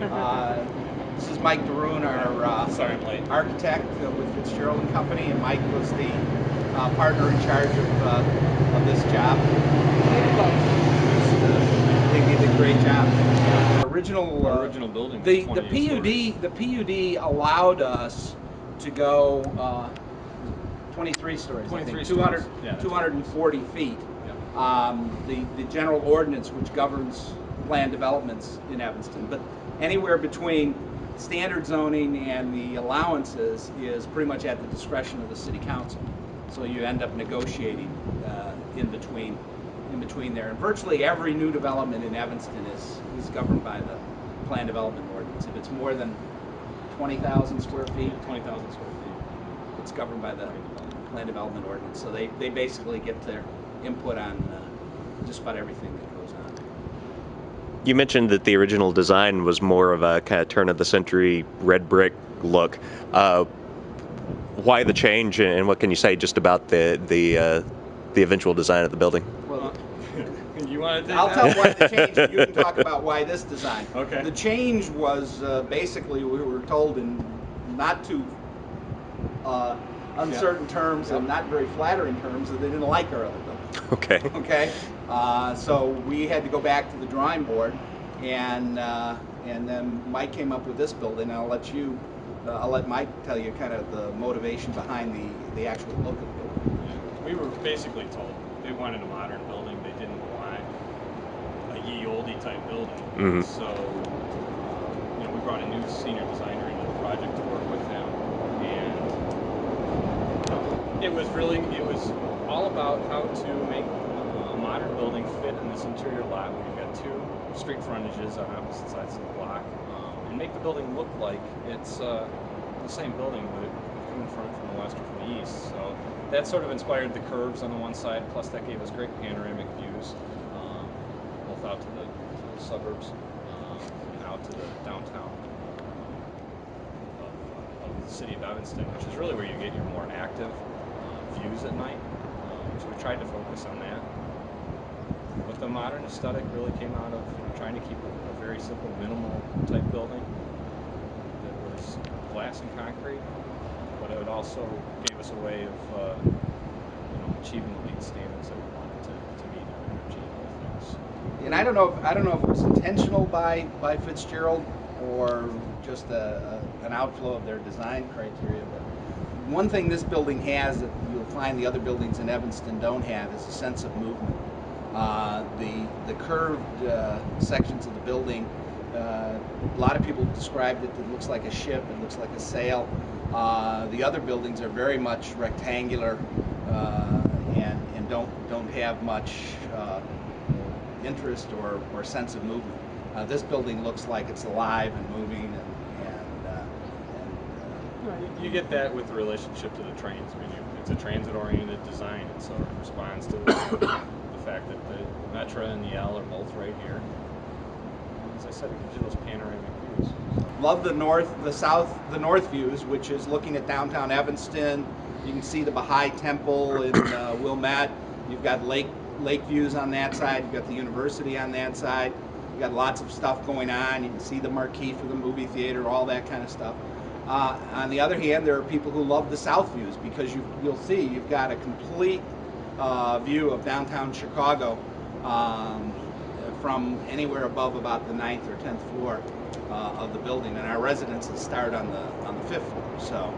This is Mike DeRouin, our architect with FitzGerald and Company, and Mike was the partner in charge of this job. I think he did a great job. Original building. The PUD allowed us to go 23 stories. 23 stories. Yeah, 240 feet. Yeah. The general ordinance which governs land developments in Evanston, but anywhere between standard zoning and the allowances is pretty much at the discretion of the city council. So you end up negotiating in between there. And virtually every new development in Evanston is governed by the plan development ordinance. If it's more than 20,000 square feet, 20,000 square feet, it's governed by the plan development ordinance. So they basically get their input on just about everything that goes on. You mentioned that the original design was more of a kind of turn-of-the-century red brick look. Why the change, and what can you say just about the eventual design of the building? Well, you want to take I'll that? tell you why the change. You can talk about why this design. Okay. The change was basically we were told in not too uncertain terms and not very flattering terms that they didn't like our other building. Okay. Okay. So we had to go back to the drawing board, and then Mike came up with this building. I'll let Mike tell you kind of the motivation behind the actual look of the building. Yeah. We were basically told they wanted a modern building. They didn't want a ye olde type building. Mm-hmm. So we brought a new senior designer into the project to work with them, and it was all about how to make a modern building fit in this interior lot where you've got two street frontages on opposite sides of the block, and make the building look like it's the same building, but it coming from the west or from the east. So that sort of inspired the curves on the one side, plus that gave us great panoramic views, both out to the suburbs and out to the downtown of the city of Evanston, which is really where you get your more active views at night. So we tried to focus on that. But the modern aesthetic really came out of trying to keep a very simple, minimal type building that was glass and concrete, but it also gave us a way of achieving the LEED standards that we wanted to meet in energy and other things. And I don't know if it was intentional by FitzGerald or just an outflow of their design criteria. But one thing this building has that you'll find the other buildings in Evanston don't have is a sense of movement. The curved sections of the building, a lot of people described it. It looks like a ship. It looks like a sail. The other buildings are very much rectangular and don't have much interest or sense of movement. This building looks like it's alive and moving, you get that with the relationship to the trains. I mean, it's a transit-oriented design. It sort of responds to the fact that the Metra and the L are both right here. As I said, it gives you those panoramic views. Love the north views, which is looking at downtown Evanston. You can see the Baha'i Temple in Wilmette. You've got lake views on that side. You've got the university on that side. You've got lots of stuff going on. You can see the marquee for the movie theater, all that kind of stuff. On the other hand, there are people who love the south views because you'll see you've got a complete view of downtown Chicago from anywhere above about the 9th or 10th floor of the building, and our residences start on the 5th floor, so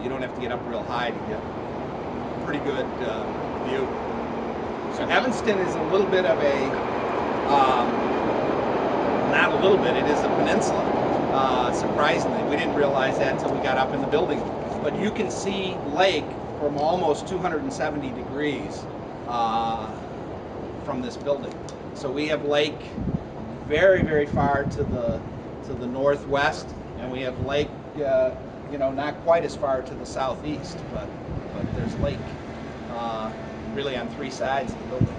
you don't have to get up real high to get a pretty good view. So Evanston is a little bit of not a little bit, it is a peninsula. Surprisingly, we didn't realize that until we got up in the building. But you can see lake from almost 270 degrees from this building. So we have lake very, very far to the northwest, and we have lake, not quite as far to the southeast, but there's lake really on three sides of the building.